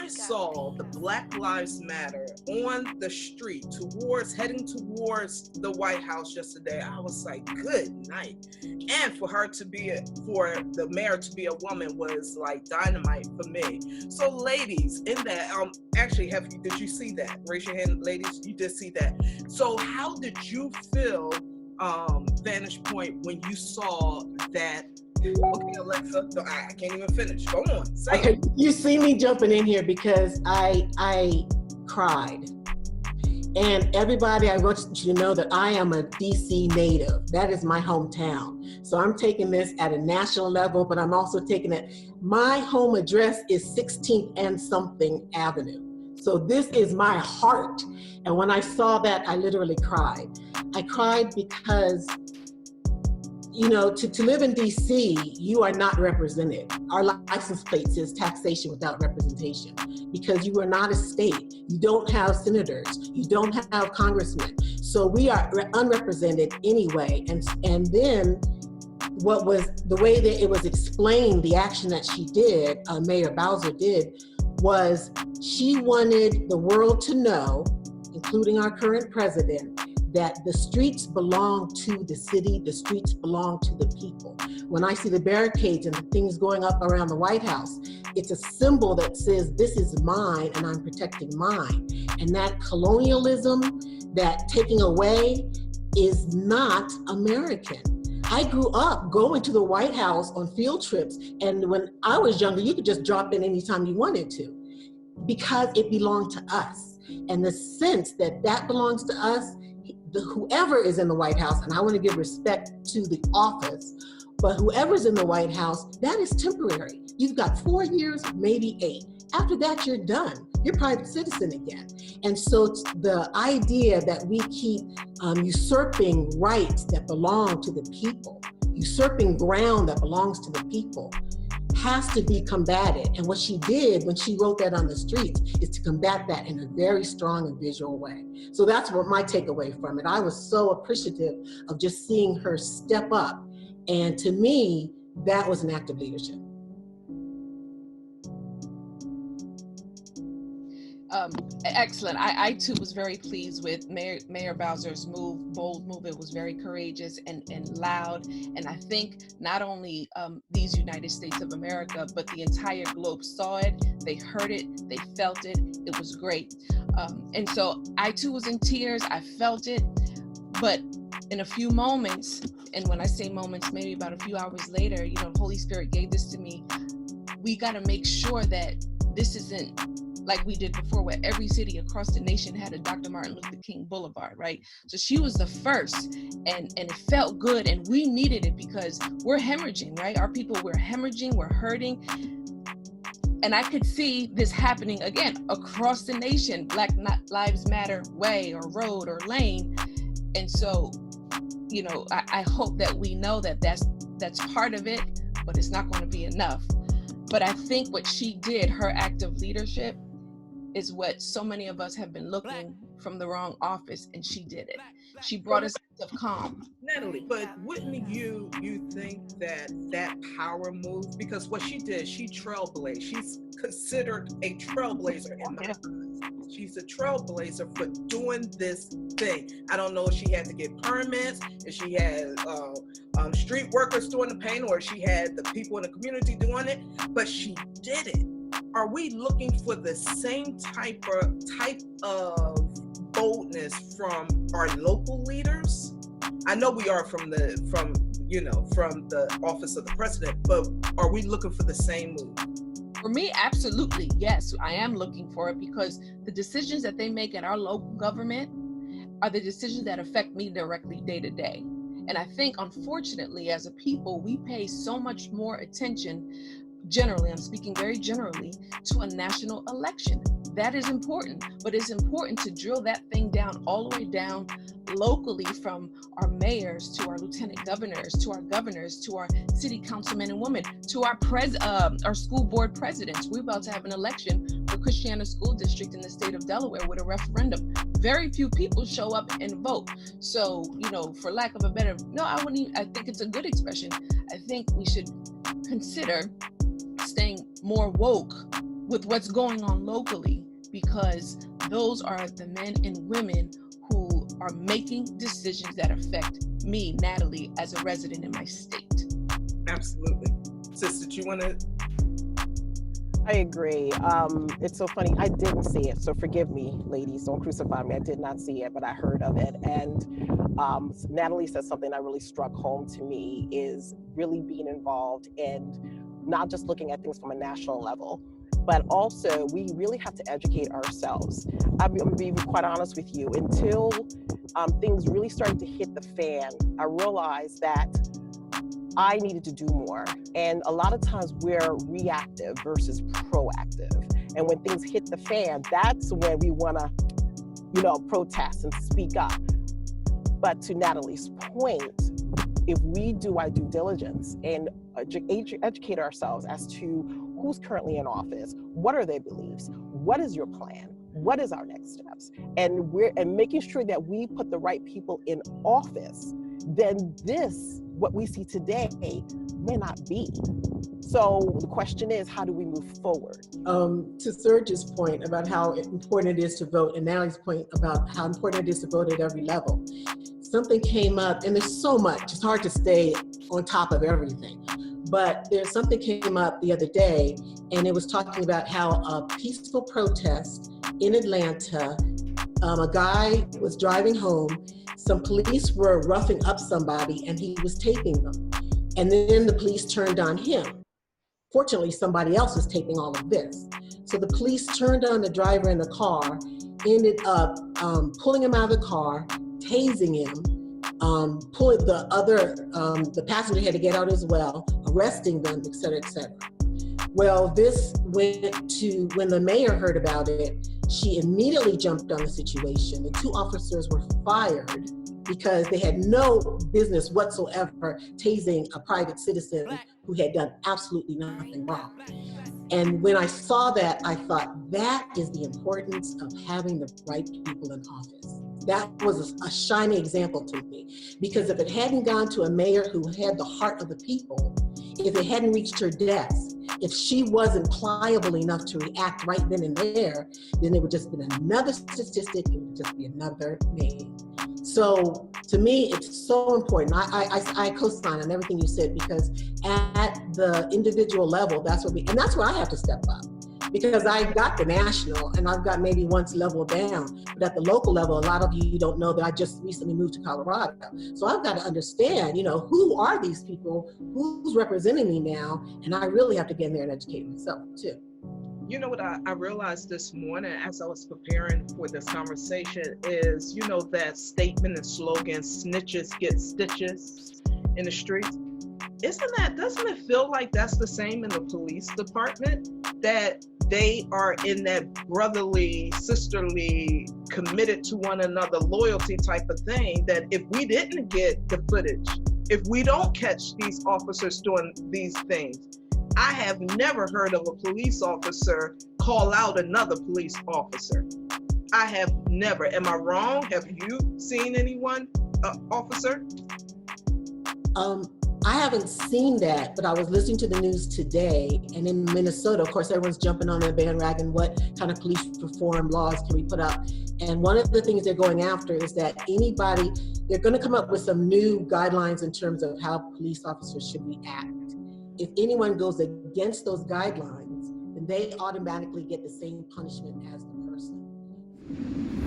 I saw the Black Lives Matter on the street heading towards the White House yesterday, I was like, good night. And for the mayor to be a woman was like dynamite for me. So ladies, in that, actually, did you see that? Raise your hand, ladies, you did see that. So how did you feel, Vantage Point, when you saw that? Okay, Alexa, no, I can't even finish. Go on, say it. You see me jumping in here because I cried. And everybody, I want you to know that I am a DC native. That is my hometown. So I'm taking this at a national level, but I'm also taking it. My home address is 16th and something Avenue. So this is my heart. And when I saw that, I literally cried. I cried because, you know, to live in DC, you are not represented. Our license plate says taxation without representation because you are not a state. You don't have senators. You don't have congressmen. So we are unrepresented anyway. And then what was the way that it was explained, the action that she did, Mayor Bowser did, was she wanted the world to know, including our current president, that the streets belong to the city, the streets belong to the people. When I see the barricades and the things going up around the White House, it's a symbol that says, this is mine and I'm protecting mine. And that colonialism, that taking away, is not American. I grew up going to the White House on field trips, and when I was younger, you could just drop in anytime you wanted to, because it belonged to us. And the sense that that belongs to us, whoever is in the White House, and I want to give respect to the office, but whoever's in the White House, that is temporary. You've got 4 years, maybe 8. After that, you're done. You're a private citizen again. And so the idea that we keep usurping rights that belong to the people, usurping ground that belongs to the people, has to be combated. And what she did when she wrote that on the streets is to combat that in a very strong and visual way. So that's what my takeaway from it. I was so appreciative of just seeing her step up. And to me, that was an act of leadership. Excellent. I too was very pleased with Mayor Bowser's bold move. It was very courageous and loud. And I think not only these United States of America, but the entire globe saw it, they heard it, they felt it. It was great. And so I too was in tears. I felt it. But in a few moments, and when I say moments, maybe about a few hours later, you know, Holy Spirit gave this to me. We got to make sure that this isn't like we did before, where every city across the nation had a Dr. Martin Luther King Boulevard, right? So she was the first, and it felt good, and we needed it because we're hemorrhaging, right? Our people, we're hemorrhaging, we're hurting. And I could see this happening again across the nation, Black Lives Matter way or road or lane. And so, you know, I hope that we know that that's part of it, but it's not going to be enough. But I think what she did, her act of leadership, is what so many of us have been looking from the wrong office, and she did it. She brought us of calm. Natalie, but wouldn't you think that power move, because what she did, she trailblazed. She's considered a trailblazer in my eyes. She's a trailblazer for doing this thing. I don't know if she had to get permits, if she had street workers doing the paint, or if she had the people in the community doing it, but she did it. Are we looking for the same type of boldness from our local leaders? I know we are from the office of the president, but are we looking for the same move? For me, absolutely, yes. I am looking for it because the decisions that they make at our local government are the decisions that affect me directly day to day. And I think, unfortunately, as a people, we pay so much more attention, generally, I'm speaking very generally, to a national election. That is important, but it's important to drill that thing down all the way down locally, from our mayors to our lieutenant governors, to our governors, to our city councilmen and women, to our school board presidents. We're about to have an election for Christiana School District in the state of Delaware with a referendum. Very few people show up and vote. So, for lack of a better, I think it's a good expression. I think we should consider staying more woke with what's going on locally, because those are the men and women who are making decisions that affect me, Natalie, as a resident in my state. Absolutely. Sister, do you want to? I agree. It's so funny. I didn't see it, so forgive me, ladies. Don't crucify me. I did not see it, but I heard of it. And Natalie said something that really struck home to me, is really being involved and not just looking at things from a national level, but also we really have to educate ourselves. I'm going to be quite honest with you. Until things really started to hit the fan, I realized that I needed to do more. And a lot of times we're reactive versus proactive. And when things hit the fan, that's when we want to, protest and speak up. But to Natalie's point, if we do our due diligence and educate ourselves as to who's currently in office, what are their beliefs, what is your plan, what is our next steps, and making sure that we put the right people in office, then what we see today may not be. So the question is, how do we move forward? To Serge's point about how important it is to vote, and Natalie's point about how important it is to vote at every level, something came up, and there's so much, it's hard to stay on top of everything. But there's something came up the other day, and it was talking about how a peaceful protest in Atlanta, a guy was driving home, some police were roughing up somebody, and he was taping them. And then the police turned on him. Fortunately, somebody else was taping all of this. So the police turned on the driver in the car, ended up pulling him out of the car, tasing him, pulling the passenger had to get out as well, arresting them, et cetera, et cetera. Well, this went to, when the mayor heard about it, she immediately jumped on the situation. The 2 officers were fired because they had no business whatsoever tasing a private citizen who had done absolutely nothing wrong. And when I saw that, I thought, that is the importance of having the right people in office. That was a shining example to me, because if it hadn't gone to a mayor who had the heart of the people, if it hadn't reached her desk, if she wasn't pliable enough to react right then and there, then it would just been another statistic, it would just be another name. So to me, it's so important. I co-sign on everything you said, because at the individual level, that's where I have to step up. Because I've got the national and I've got maybe one level down, but at the local level, a lot of you don't know that I just recently moved to Colorado. So I've got to understand, who are these people, who's representing me now, and I really have to get in there and educate myself too. You know what I realized this morning as I was preparing for this conversation is, that statement and slogan, snitches get stitches in the streets. Doesn't it feel like that's the same in the police department? That they are in that brotherly, sisterly, committed to one another loyalty type of thing, that if we didn't get the footage, if we don't catch these officers doing these things, I have never heard of a police officer call out another police officer. I have never. Am I wrong? Have you seen anyone, officer? I haven't seen that, but I was listening to the news today, and in Minnesota, of course, everyone's jumping on the bandwagon. What kind of police reform laws can we put up? And one of the things they're going after is that they're going to come up with some new guidelines in terms of how police officers should react. If anyone goes against those guidelines, then they automatically get the same punishment as the person.